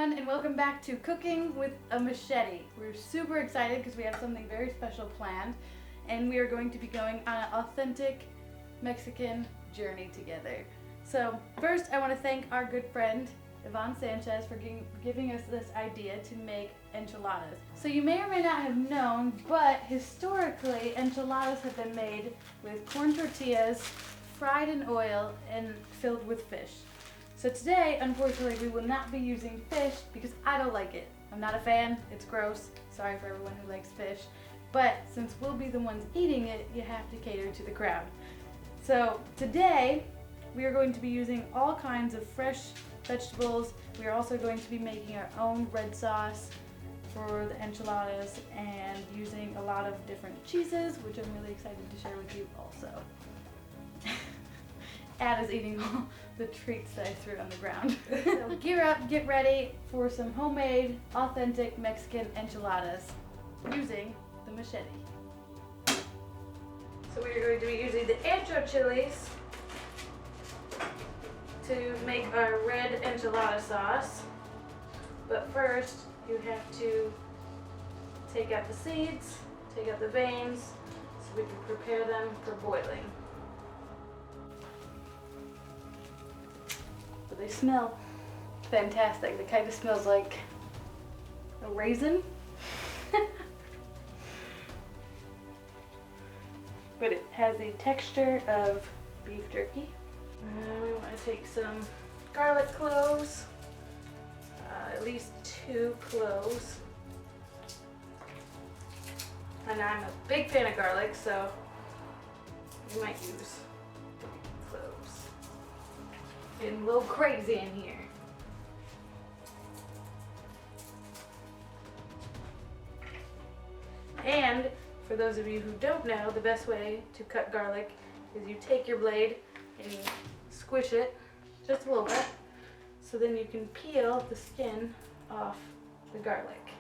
everyone, and welcome back to Cooking with a Machete. We're super excited because we have something very special planned, and we are going to be going on an authentic Mexican journey together. So first I want to thank our good friend Yvonne Sanchez for giving us this idea to make enchiladas. So you may or may not have known, but historically enchiladas have been made with corn tortillas, fried in oil, and filled with fish. So today, unfortunately, we will not be using fish because I don't like it. I'm not a fan, it's gross. Sorry for everyone who likes fish. But since we'll be the ones eating it, you have to cater to the crowd. So today, we are going to be using all kinds of fresh vegetables. We are also going to be making our own red sauce for the enchiladas and using a lot of different cheeses, which I'm really excited to share with you also. Ad is eating all the treats that I threw on the ground. So gear up, get ready for some homemade, authentic Mexican enchiladas using the machete. So we are going to be using the ancho chilies to make our red enchilada sauce. But first, you have to take out the seeds, take out the veins, so we can prepare them for boiling. They smell fantastic. They kind of smells like a raisin. But it has the texture of beef jerky. We want to take some garlic cloves, at least 2 cloves. And I'm a big fan of garlic, so you might use cloves. Getting a little crazy in here. And for those of you who don't know, the best way to cut garlic is you take your blade and you squish it just a little bit, so then you can peel the skin off the garlic.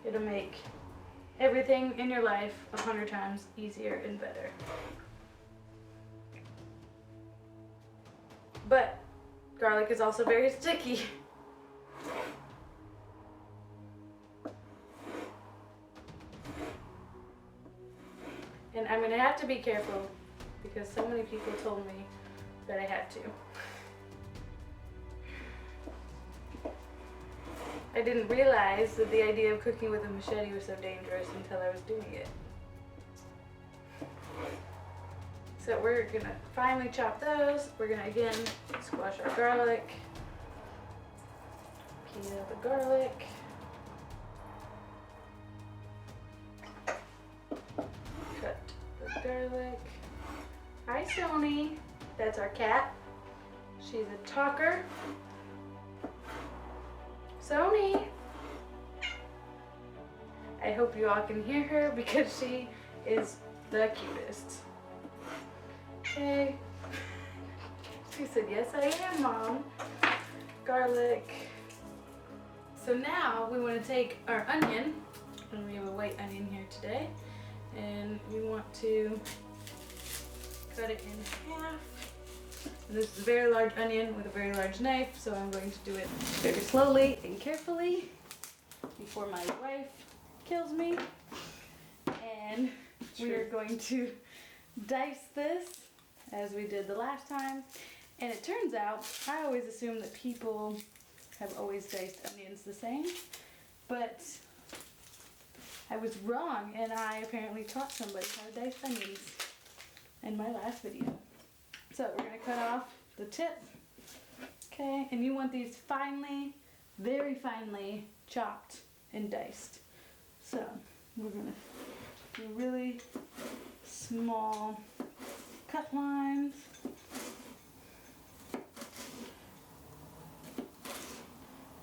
It'll make everything in your life 100 times easier and better. But garlic is also very sticky. And I'm gonna have to be careful because so many people told me that I had to. I didn't realize that the idea of cooking with a machete was so dangerous until I was doing it. So we're gonna finely chop those. We're gonna again squash our garlic, peel the garlic, cut the garlic. Hi Sony, that's our cat. She's a talker. Sony! I hope you all can hear her because she is the cutest. Okay. She said, yes I am, Mom. Garlic. So now we want to take our onion, and we have a white onion here today, and we want to cut it in half. And this is a very large onion with a very large knife, so I'm going to do it very slowly and carefully before my wife kills me. And we are going to dice this as we did the last time. And it turns out, I always assume that people have always diced onions the same, but I was wrong, and I apparently taught somebody how to dice onions in my last video. So we're gonna cut off the tip, okay? And you want these finely, very finely chopped and diced. So we're gonna do really small cut lines.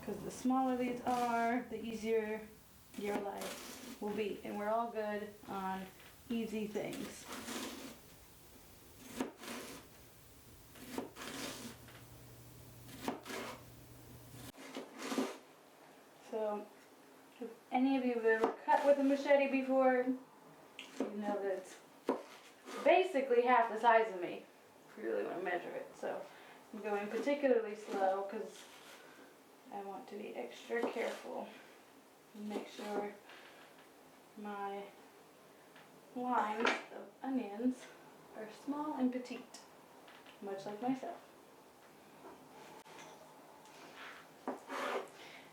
Because the smaller these are, the easier your life will be. And we're all good on easy things. So, if any of you have ever cut with a machete before, you know that it's basically half the size of me, if you really want to measure it. So I'm going particularly slow because I want to be extra careful and make sure my lines of onions are small and petite, much like myself.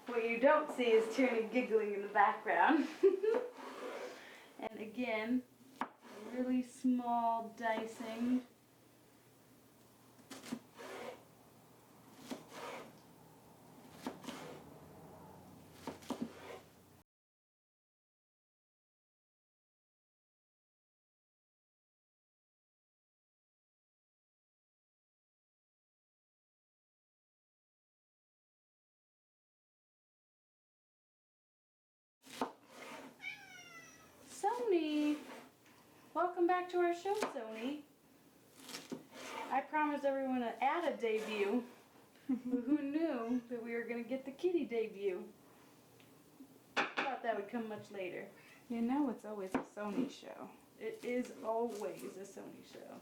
What you don't see is Tierney giggling in the background. And again, really small dicing. Sony! Welcome back to our show, Sony. I promised everyone an Ada debut. Who knew that we were going to get the kitty debut? Thought that would come much later. You know it's always a Sony show. It is always a Sony show.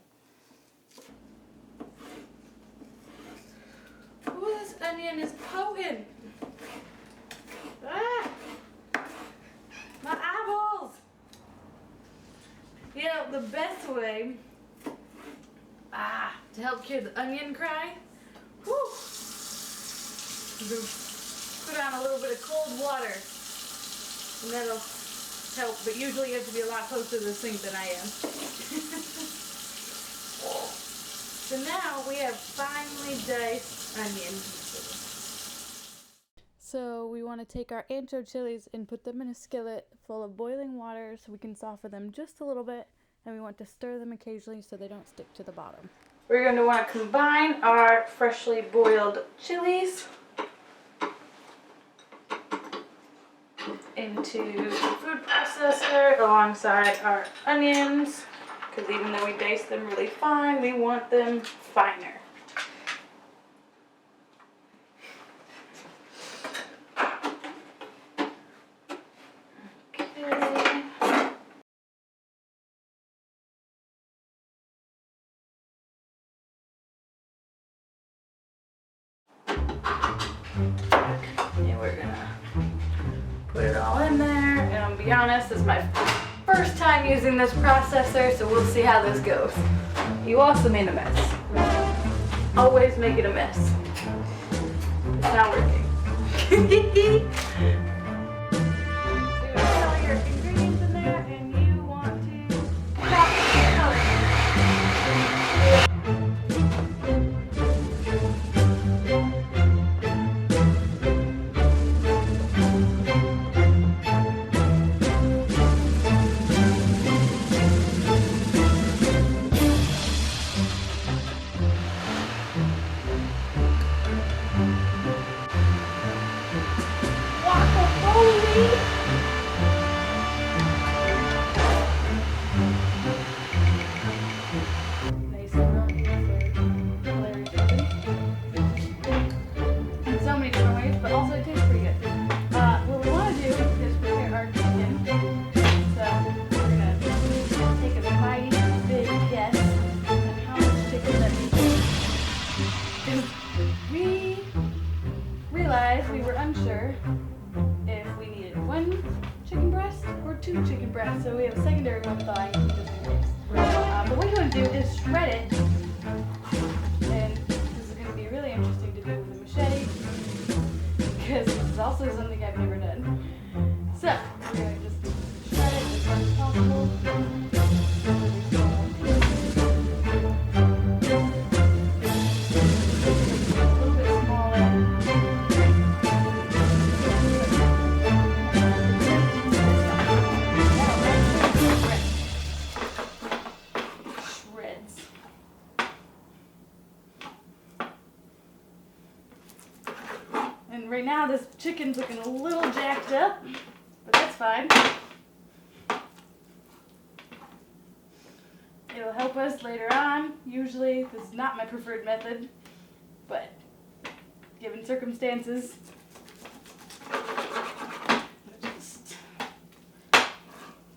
Ooh, this onion is potent. Ah! My eyeballs! You know, the best way to help cure the onion cry, put on a little bit of cold water, and that'll help, but usually you have to be a lot closer to the sink than I am. So now we have finely diced onion pieces. So we want to take our ancho chilies and put them in a skillet full of boiling water so we can soften them just a little bit, and we want to stir them occasionally so they don't stick to the bottom. We're going to want to combine our freshly boiled chilies into the food processor alongside our onions, because even though we dice them really fine, we want them finer. And we're gonna put it all in there, and I'll be honest, this is my first time using this processor, so we'll see how this goes. You also made a mess. Always make it a mess. It's not working. So you put all your ingredients in there, and you want to chop the color. We were unsure if we needed one chicken breast or two chicken breasts, so we have a secondary one thawing just in case. But what you want to do is shred it, and this is going to be really interesting to do with a machete, because this is also something I've never done. So, we're going to just shred it as much as possible. And right now this chicken's looking a little jacked up, but that's fine. It'll help us later on. Usually this is not my preferred method, but given circumstances,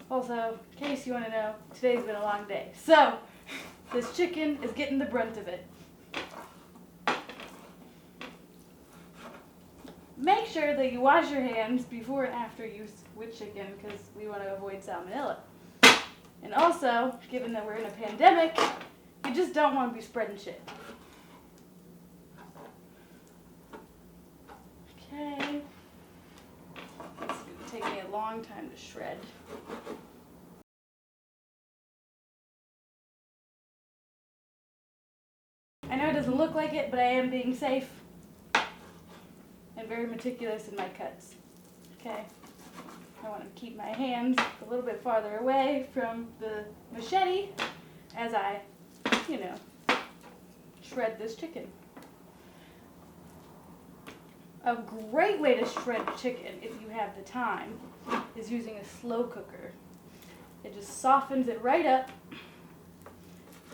also, in case you want to know, today's been a long day. So, this chicken is getting the brunt of it. sure that you wash your hands before and after use with chicken because we want to avoid salmonella. And also, given that we're in a pandemic, you just don't want to be spreading shit. Okay. This is going to take me a long time to shred. I know it doesn't look like it, but I am being safe and very meticulous in my cuts. Okay. I want to keep my hands a little bit farther away from the machete as I, shred this chicken. A great way to shred chicken, if you have the time, is using a slow cooker. It just softens it right up,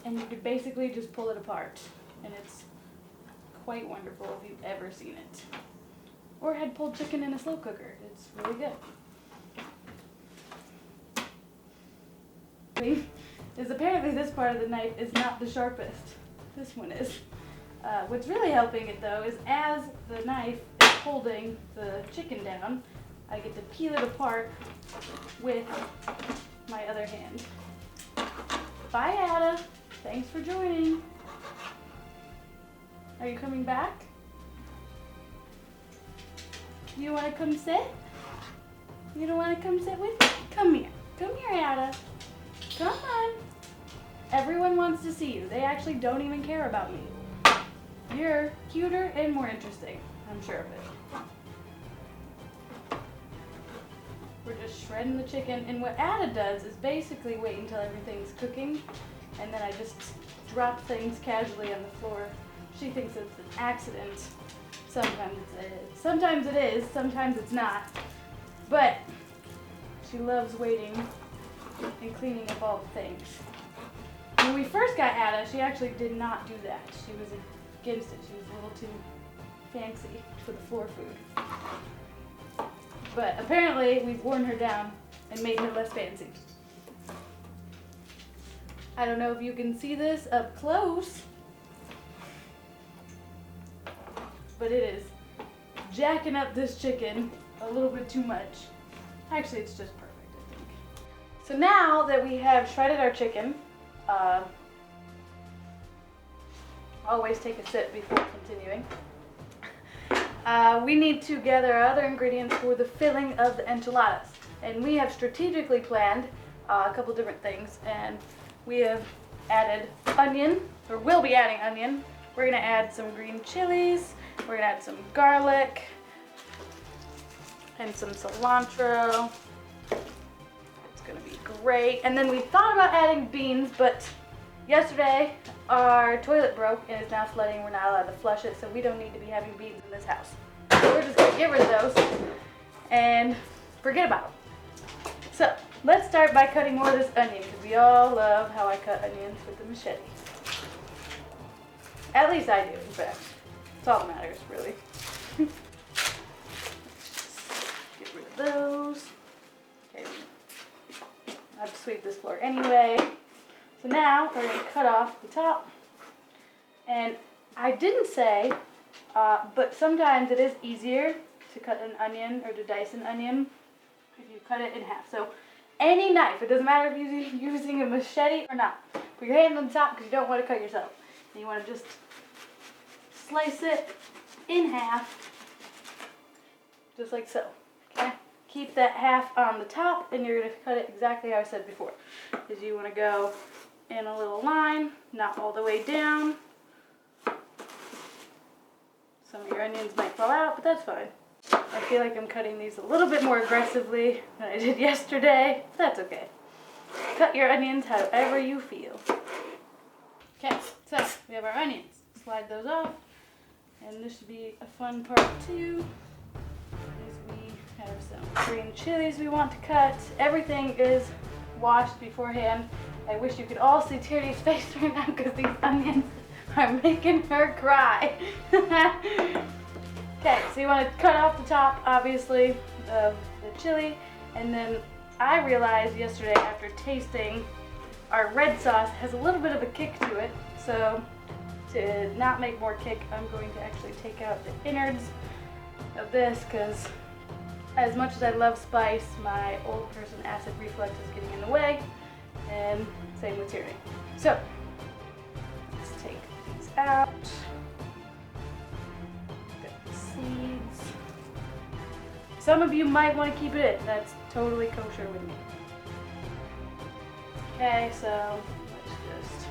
and you could basically just pull it apart. And it's quite wonderful if you've ever seen it. Or had pulled chicken in a slow cooker. It's really good. Is apparently this part of the knife is not the sharpest. This one is. What's really helping it though is as the knife is holding the chicken down, I get to peel it apart with my other hand. Bye, Ada. Thanks for joining. Are you coming back? You want to come sit? You don't want to come sit with me? Come here. Come here, Ada. Come on. Everyone wants to see you. They actually don't even care about me. You're cuter and more interesting. I'm sure of it. We're just shredding the chicken. And what Ada does is basically wait until everything's cooking. And then I just drop things casually on the floor. She thinks it's an accident. Sometimes it is. Sometimes it is. Sometimes it's not. But she loves waiting and cleaning up all the things. When we first got Ada, she actually did not do that. She was against it. She was a little too fancy for the floor food. But apparently we've worn her down and made her less fancy. I don't know if you can see this up close, but it is jacking up this chicken a little bit too much. Actually, it's just perfect, I think. So now that we have shredded our chicken, always take a sip before continuing. We need to gather our other ingredients for the filling of the enchiladas. And we have strategically planned a couple different things. And we have added onion, or will be adding onion. We're gonna add some green chilies. We're gonna add some garlic and some cilantro. It's gonna be great. And then we thought about adding beans, but yesterday our toilet broke and it's now flooding. We're not allowed to flush it, so we don't need to be having beans in this house. So we're just gonna get rid of those and forget about them. So let's start by cutting more of this onion, because we all love how I cut onions with the machete. At least I do, in fact. That's all that matters, really. Get rid of those. Okay. I have to sweep this floor anyway. So now we're going to cut off the top. And I didn't say, but sometimes it is easier to cut an onion or to dice an onion if you cut it in half. So any knife, it doesn't matter if you're using a machete or not. Put your hand on the top because you don't want to cut yourself. And you want to just slice it in half, just like so. Okay? Keep that half on the top, and you're going to cut it exactly how I said before. Is you want to go in a little line, not all the way down. Some of your onions might fall out, but that's fine. I feel like I'm cutting these a little bit more aggressively than I did yesterday. That's okay. Cut your onions however you feel. Okay, so we have our onions. Slide those off. And this should be a fun part too. Is we have some green chilies we want to cut. Everything is washed beforehand. I wish you could all see Tierney's face right now because these onions are making her cry. Okay, so you want to cut off the top, obviously, of the chili. And then I realized yesterday after tasting, our red sauce has a little bit of a kick to it. So to not make more kick, I'm going to actually take out the innards of this because as much as I love spice, my old person acid reflux is getting in the way, and same with Tierney. So let's take these out. Got the seeds. Some of you might want to keep it in. That's totally kosher with me. Okay, so let's just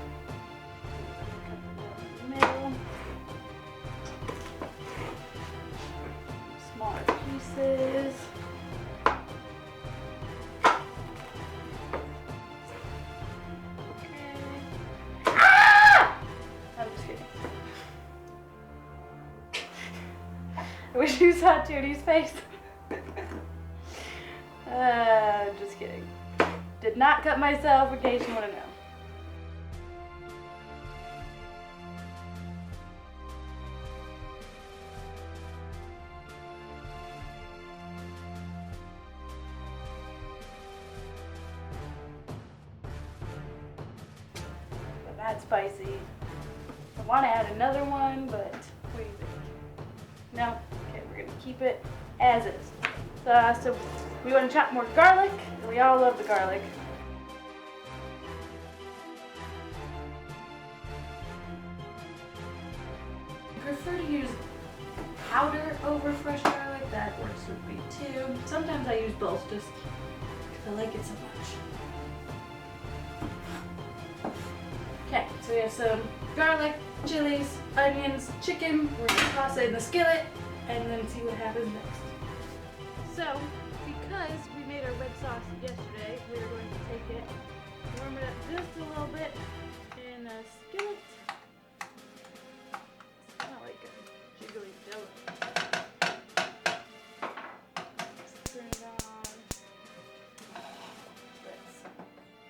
cut it in the middle. Smaller pieces. Okay. Ah! I'm just kidding. I wish you saw Tierney's face. Just kidding. Did not cut myself in case you want to know. But that's spicy. I want to add another one, but what do you think? No? Okay, we're going to keep it as is. So we want to chop more garlic. We all love the garlic. I prefer to use powder over fresh garlic. That works with me too. Sometimes I use both just because I like it so much. Okay, so we have some garlic, chilies, onions, chicken. We're going to toss it in the skillet and then see what happens next. So, because we made our red sauce yesterday, we're going to take it, warm it up just a little bit in a skillet. It's kind of like a jiggly jello. Let's turn it on.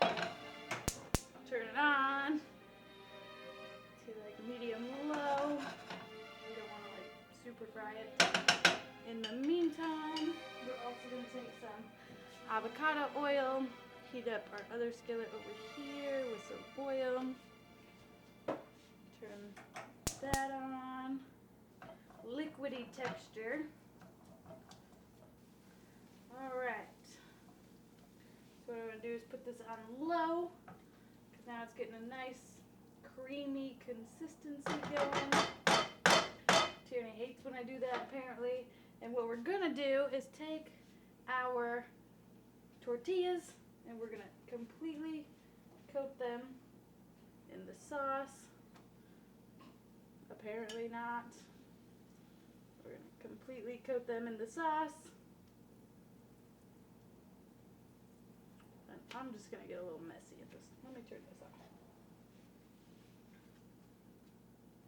Let's turn it on to like medium low. We don't want to like super fry it. In the meantime, we're also going to take some avocado oil, heat up our other skillet over here with some oil. Turn that on. Liquidy texture. Alright. So what I'm going to do is put this on low, because now it's getting a nice creamy consistency going. Tierney hates when I do that apparently. And what we're gonna do is take our tortillas and we're gonna completely coat them in the sauce. Apparently not. We're gonna completely coat them in the sauce. And I'm just gonna get a little messy at this. Let me turn this off.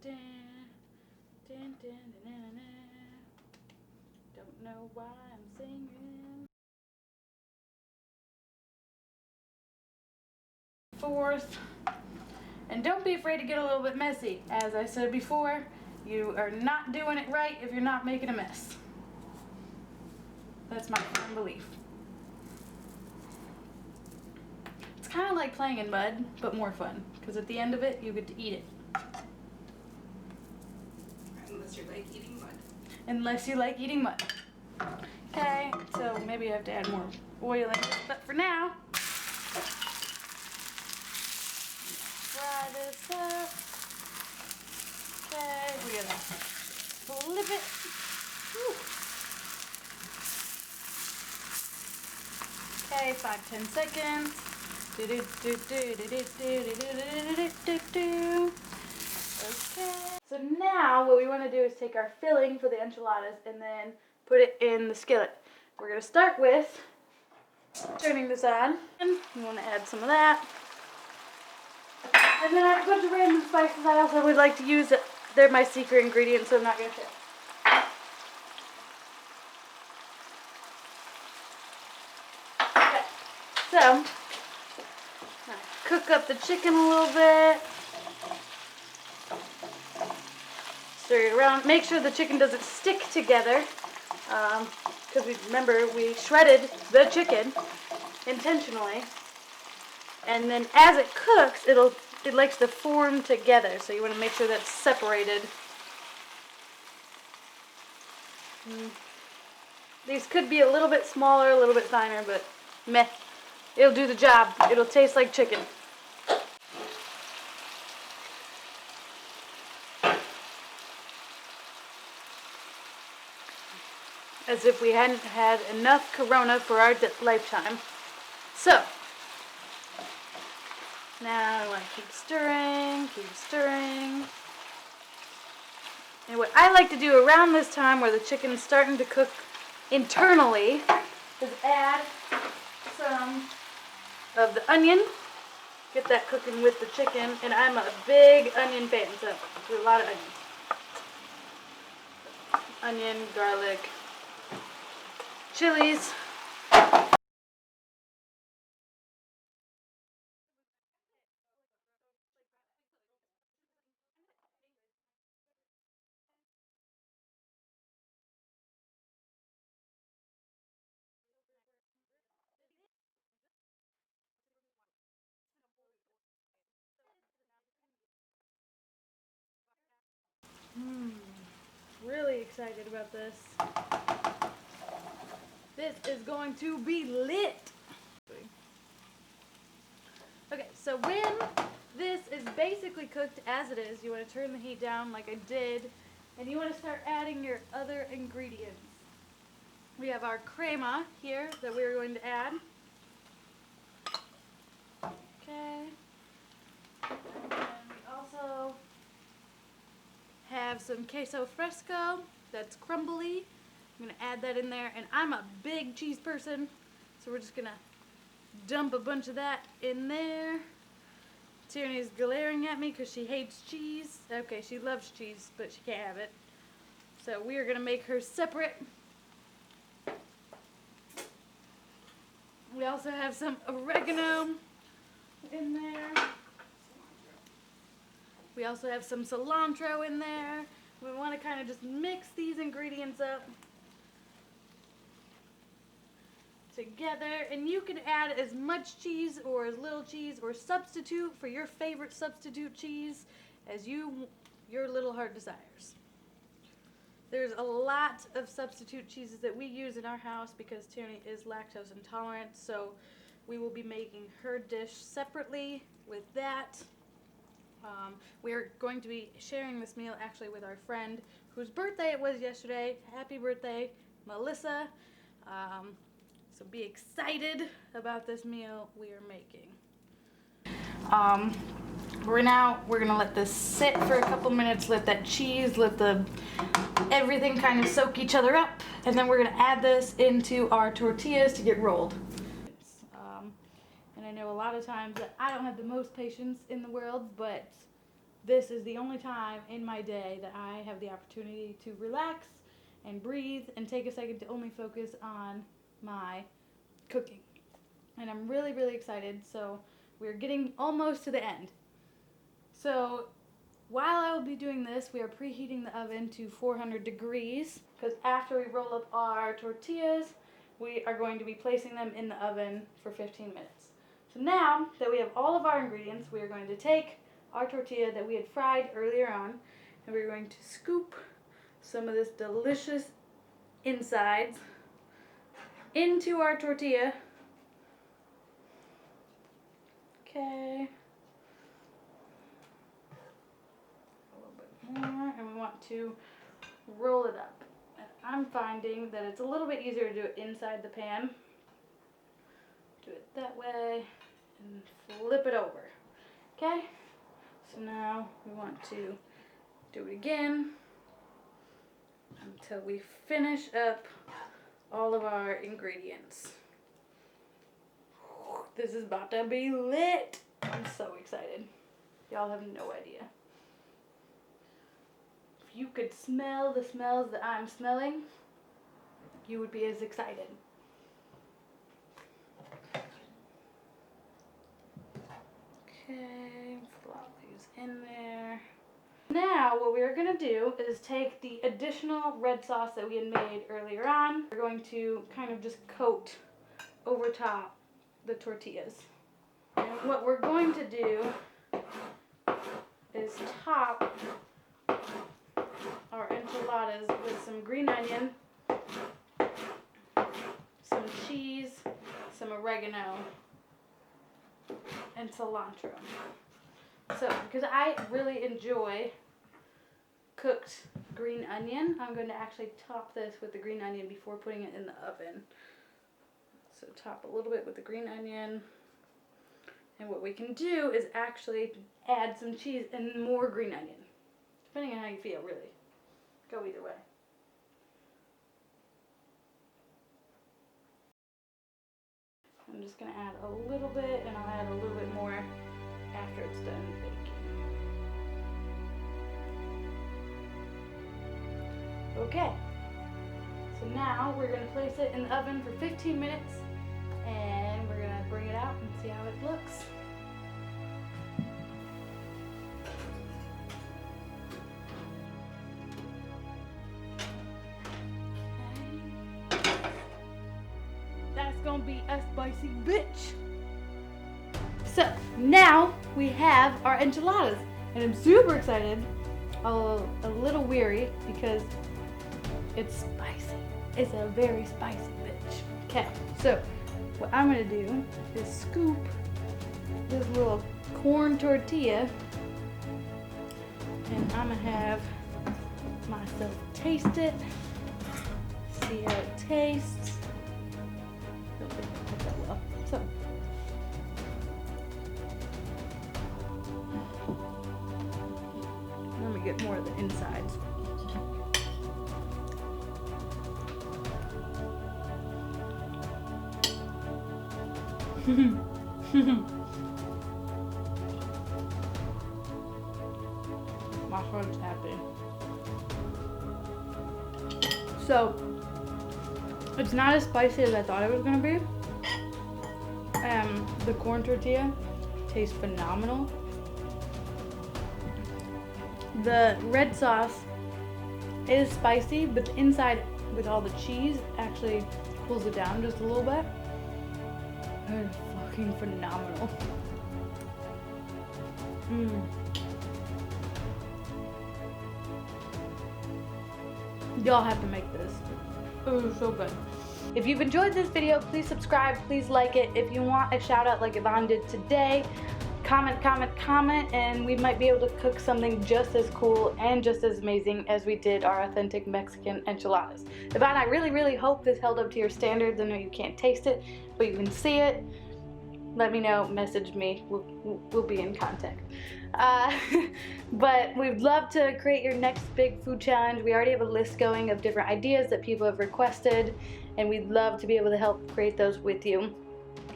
Dun, dun, dun, dun, dun, dun. Don't know why I'm singing. Fourth, and don't be afraid to get a little bit messy. As I said before, you are not doing it right if you're not making a mess. That's my firm belief. It's kind of like playing in mud, but more fun, because at the end of it, you get to eat it. Unless you like eating mud. Unless you like eating mud. Okay, so maybe I have to add more oil in this, but for now, fry this up. Okay, we're gonna flip it. Whew. Okay, 5-10 seconds. Okay. So now what we want to do is take our filling for the enchiladas and then put it in the skillet. We're going to start with turning this on. And you want to add some of that. And then I have a bunch of random spices I also would like to use. They're my secret ingredients, so I'm not going to share. Okay. So, cook up the chicken a little bit. Stir it around. Make sure the chicken doesn't stick together. Because remember, we shredded the chicken intentionally. And then as it cooks, it likes to form together. So you want to make sure that's separated These could be a little bit smaller, a little bit finer, but meh. It'll do the job. It'll taste like chicken. As if we hadn't had enough Corona for our lifetime. So, now I want to keep stirring, keep stirring. And what I like to do around this time where the chicken's starting to cook internally is add some of the onion. Get that cooking with the chicken. And I'm a big onion fan, so do a lot of onions. Onion, garlic, chilies. Really excited about this. This is going to be lit. Okay, so when this is basically cooked as it is, you want to turn the heat down like I did, and you want to start adding your other ingredients. We have our crema here that we're going to add. Okay. And we also have some queso fresco that's crumbly. I'm going to add that in there, and I'm a big cheese person, so we're just going to dump a bunch of that in there. Tierney's glaring at me because she hates cheese. Okay, she loves cheese, but she can't have it. So we are going to make her separate. We also have some oregano in there. We also have some cilantro in there. We want to kind of just mix these ingredients up together, and you can add as much cheese or as little cheese or substitute for your favorite substitute cheese as your little heart desires. There's a lot of substitute cheeses that we use in our house because Tierney is lactose intolerant, so we will be making her dish separately with that. We're going to be sharing this meal actually with our friend whose birthday it was yesterday. Happy birthday, Melissa. So be excited about this meal we are making. We're gonna let this sit for a couple minutes, let that cheese, let everything kind of soak each other up, and then we're gonna add this into our tortillas to get rolled. And I know a lot of times that I don't have the most patience in the world, but this is the only time in my day that I have the opportunity to relax and breathe and take a second to only focus on my cooking. And I'm really, really excited. So we're getting almost to the end. So while I will be doing this, we are preheating the oven to 400 degrees because after we roll up our tortillas, we are going to be placing them in the oven for 15 minutes. So now that we have all of our ingredients, we are going to take our tortilla that we had fried earlier on, and we're going to scoop some of this delicious insides into our tortilla. Okay. A little bit more, and we want to roll it up. And I'm finding that it's a little bit easier to do it inside the pan. Do it that way and flip it over. Okay? So now we want to do it again until we finish up all of our ingredients. This is about to be lit. I'm so excited. Y'all have no idea. If you could smell the smells that I'm smelling, you would be as excited. Okay, flop these in there. Now what we are going to do is take the additional red sauce that we had made earlier on. We're going to kind of just coat over top the tortillas. And what we're going to do is top our enchiladas with some green onion oregano, and cilantro. So, because I really enjoy cooked green onion, I'm going to actually top this with the green onion before putting it in the oven. So top a little bit with the green onion. And what we can do is actually add some cheese and more green onion. Depending on how you feel, really. Go either way. I'm just going to add a little bit, and I'll add a little bit more after it's done baking. Okay, so now we're going to place it in the oven for 15 minutes, and we're going to bring it out and see how it looks. That's gonna be a spicy bitch. So now we have our enchiladas, and I'm super excited, a little weary because it's spicy. It's a very spicy bitch. Okay, so what I'm gonna do is scoop this little corn tortilla, and I'm gonna have myself taste it, see how it tastes. I don't think I put that well. So let me get more of the insides. My heart's happy. So it's not as spicy as I thought it was gonna be. The corn tortilla tastes phenomenal. The red sauce is spicy, but the inside with all the cheese actually cools it down just a little bit. It's fucking phenomenal. Y'all have to make this. It was so good. If you've enjoyed this video, please subscribe, please like it. If you want a shout out like Yvonne did today, comment, and we might be able to cook something just as cool and just as amazing as we did our authentic Mexican enchiladas. Yvonne, I really hope this held up to your standards. I know you can't taste it, but you can see it. Let me know, message me, we'll be in contact. But we'd love to create your next big food challenge. We already have a list going of different ideas that people have requested, and we'd love to be able to help create those with you.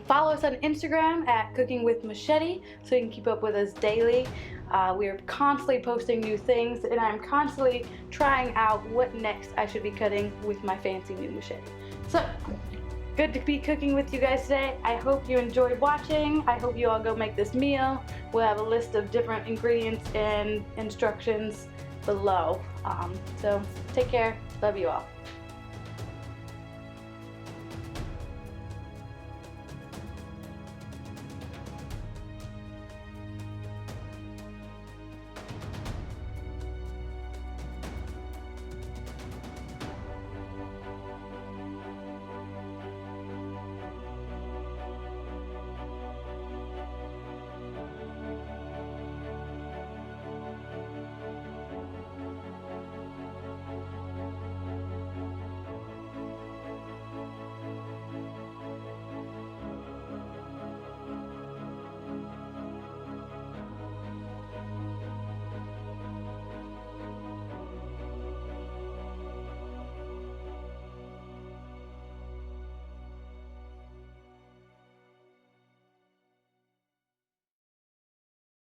Follow us on Instagram at Cooking with Machete so you can keep up with us daily. We are constantly posting new things, and I'm constantly trying out what next I should be cutting with my fancy new machete. So, good to be cooking with you guys today. I hope you enjoyed watching. I hope you all go make this meal. We'll have a list of different ingredients and instructions below. So take care. Love you all.